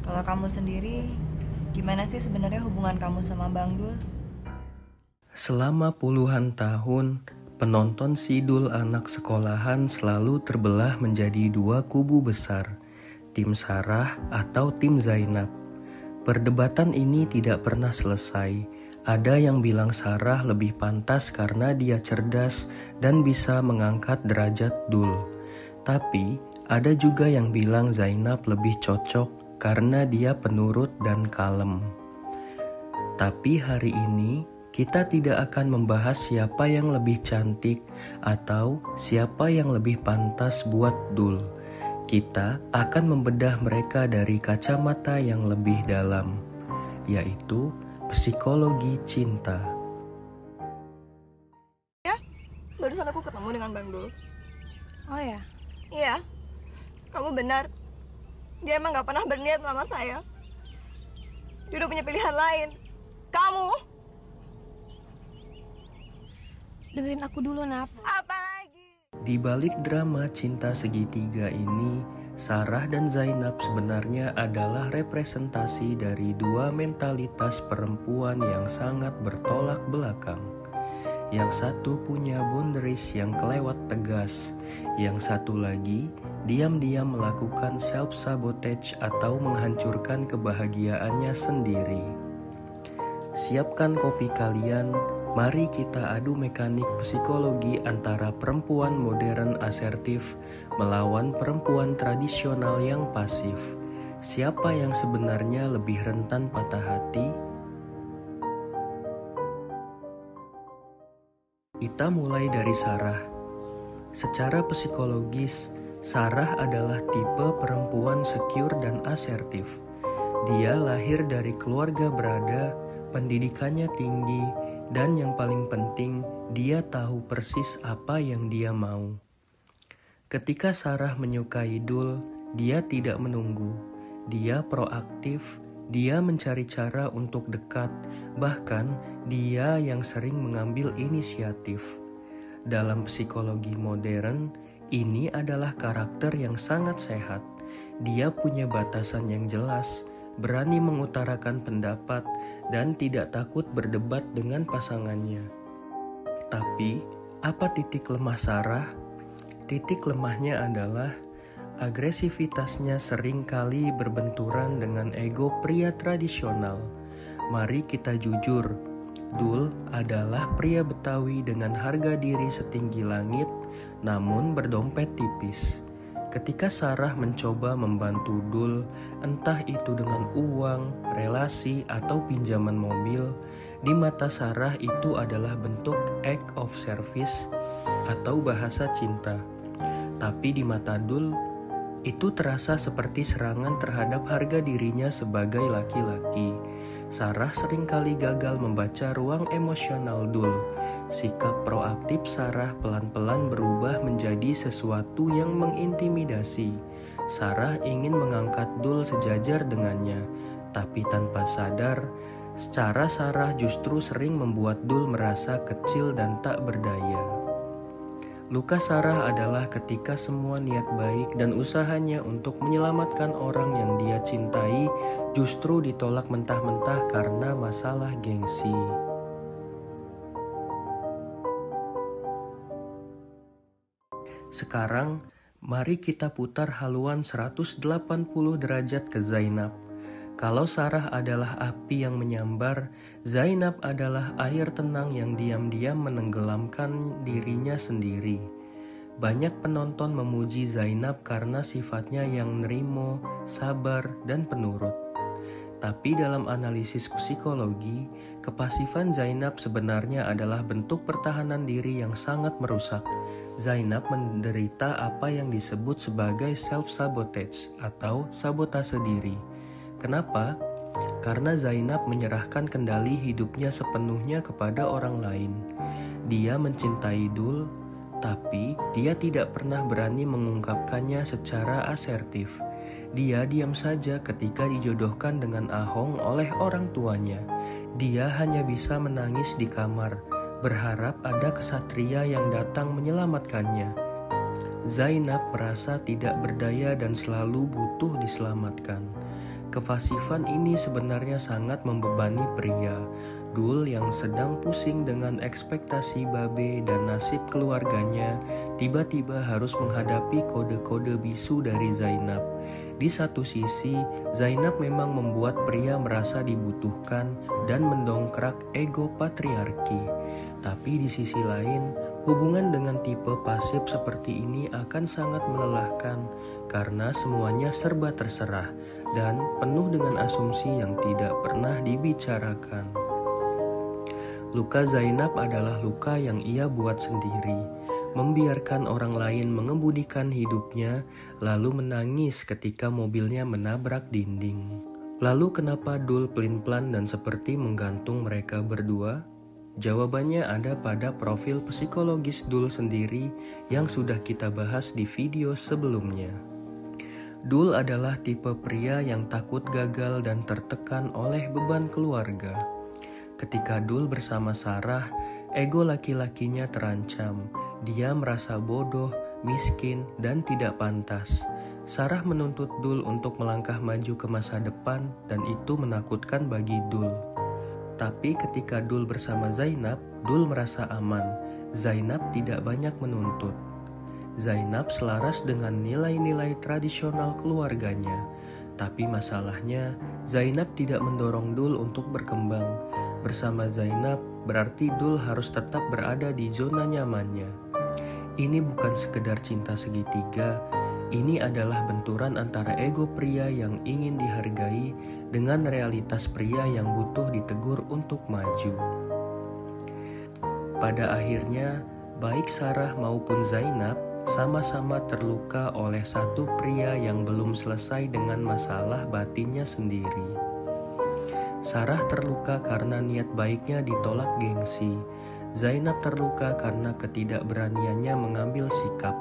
Kalau kamu sendiri, gimana sih sebenarnya hubungan kamu sama Bang Dul? Selama puluhan tahun, penonton Sidul anak sekolahan selalu terbelah menjadi dua kubu besar, tim Sarah atau tim Zainab. Perdebatan ini tidak pernah selesai. Ada yang bilang Sarah lebih pantas karena dia cerdas dan bisa mengangkat derajat Dul. Tapi ada juga yang bilang Zainab lebih cocok karena dia penurut dan kalem. Tapi hari ini kita tidak akan membahas siapa yang lebih cantik atau siapa yang lebih pantas buat Dul. Kita akan membedah mereka dari kacamata yang lebih dalam, yaitu psikologi cinta. Ya, barusan aku ketemu dengan Bang Dul. Oh ya? Iya, kamu benar. Dia emang gak pernah berniat sama saya. Dia udah punya pilihan lain. Kamu? Dengerin aku dulu, Nap. Apa lagi? Di balik drama cinta segitiga ini, Sarah dan Zainab sebenarnya adalah representasi dari dua mentalitas perempuan yang sangat bertolak belakang. Yang satu punya boundaries yang kelewat tegas, yang satu lagi diam-diam melakukan self-sabotage atau menghancurkan kebahagiaannya sendiri. Siapkan kopi kalian, mari kita adu mekanik psikologi antara perempuan modern asertif melawan perempuan tradisional yang pasif. Siapa yang sebenarnya lebih rentan patah hati? Kita mulai dari Sarah. Secara psikologis, Sarah adalah tipe perempuan secure dan asertif. Dia lahir dari keluarga berada, pendidikannya tinggi, dan yang paling penting, dia tahu persis apa yang dia mau. Ketika Sarah menyukai Dul, dia tidak menunggu. Dia proaktif, dia mencari cara untuk dekat, bahkan dia yang sering mengambil inisiatif. Dalam psikologi modern, ini adalah karakter yang sangat sehat. Dia punya batasan yang jelas, berani mengutarakan pendapat, dan tidak takut berdebat dengan pasangannya. Tapi, apa titik lemah Sarah? Titik lemahnya adalah agresivitasnya sering kali berbenturan dengan ego pria tradisional. Mari kita jujur, Dul adalah pria Betawi dengan harga diri setinggi langit, namun berdompet tipis. Ketika Sarah mencoba membantu Dul, entah itu dengan uang, relasi, atau pinjaman mobil, di mata Sarah itu adalah bentuk act of service atau bahasa cinta. Tapi di mata Dul, itu terasa seperti serangan terhadap harga dirinya sebagai laki-laki. Sarah seringkali gagal membaca ruang emosional Dul. Sikap proaktif Sarah pelan-pelan berubah menjadi sesuatu yang mengintimidasi. Sarah ingin mengangkat Dul sejajar dengannya, tapi tanpa sadar, cara Sarah justru sering membuat Dul merasa kecil dan tak berdaya. Luka Sarah adalah ketika semua niat baik dan usahanya untuk menyelamatkan orang yang dia cintai justru ditolak mentah-mentah karena masalah gengsi. Sekarang, mari kita putar haluan 180 derajat ke Zainab. Kalau Sarah adalah api yang menyambar, Zainab adalah air tenang yang diam-diam menenggelamkan dirinya sendiri. Banyak penonton memuji Zainab karena sifatnya yang nerimo, sabar, dan penurut. Tapi dalam analisis psikologi, kepasifan Zainab sebenarnya adalah bentuk pertahanan diri yang sangat merusak. Zainab menderita apa yang disebut sebagai self-sabotage atau sabotase diri. Kenapa? Karena Zainab menyerahkan kendali hidupnya sepenuhnya kepada orang lain. Dia mencintai Dul, tapi dia tidak pernah berani mengungkapkannya secara asertif. Dia diam saja ketika dijodohkan dengan Ahong oleh orang tuanya. Dia hanya bisa menangis di kamar, berharap ada kesatria yang datang menyelamatkannya. Zainab merasa tidak berdaya dan selalu butuh diselamatkan. Kefasifan ini sebenarnya sangat membebani pria. Dul yang sedang pusing dengan ekspektasi Babe dan nasib keluarganya tiba-tiba harus menghadapi kode-kode bisu dari Zainab. Di satu sisi, Zainab memang membuat pria merasa dibutuhkan dan mendongkrak ego patriarki. Tapi di sisi lain, hubungan dengan tipe pasif seperti ini akan sangat melelahkan karena semuanya serba terserah dan penuh dengan asumsi yang tidak pernah dibicarakan. Luka Zainab adalah luka yang ia buat sendiri, membiarkan orang lain mengemudikan hidupnya, lalu menangis ketika mobilnya menabrak dinding. Lalu kenapa Dul pelin-pelan dan seperti menggantung mereka berdua? Jawabannya ada pada profil psikologis Dul sendiri yang sudah kita bahas di video sebelumnya. Dul adalah tipe pria yang takut gagal dan tertekan oleh beban keluarga. Ketika Dul bersama Sarah, ego laki-lakinya terancam. Dia merasa bodoh, miskin, dan tidak pantas. Sarah menuntut Dul untuk melangkah maju ke masa depan dan itu menakutkan bagi Dul. Tapi ketika Dul bersama Zainab, Dul merasa aman. Zainab tidak banyak menuntut. Zainab selaras dengan nilai-nilai tradisional keluarganya. Tapi masalahnya, Zainab tidak mendorong Dul untuk berkembang. Bersama Zainab, berarti Dul harus tetap berada di zona nyamannya. Ini bukan sekedar cinta segitiga, ini adalah benturan antara ego pria yang ingin dihargai dengan realitas pria yang butuh ditegur untuk maju. Pada akhirnya, baik Sarah maupun Zainab sama-sama terluka oleh satu pria yang belum selesai dengan masalah batinnya sendiri. Sarah terluka karena niat baiknya ditolak gengsi. Zainab terluka karena ketidakberaniannya mengambil sikap.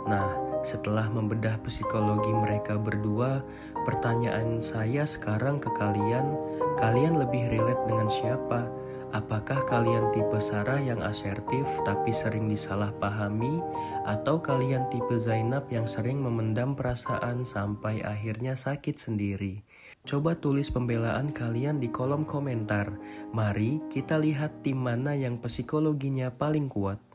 Nah, setelah membedah psikologi mereka berdua, pertanyaan saya sekarang ke kalian lebih relate dengan siapa? Apakah kalian tipe Sarah yang asertif tapi sering disalahpahami? Atau kalian tipe Zainab yang sering memendam perasaan sampai akhirnya sakit sendiri? Coba tulis pembelaan kalian di kolom komentar. Mari kita lihat tim mana yang psikologinya paling kuat.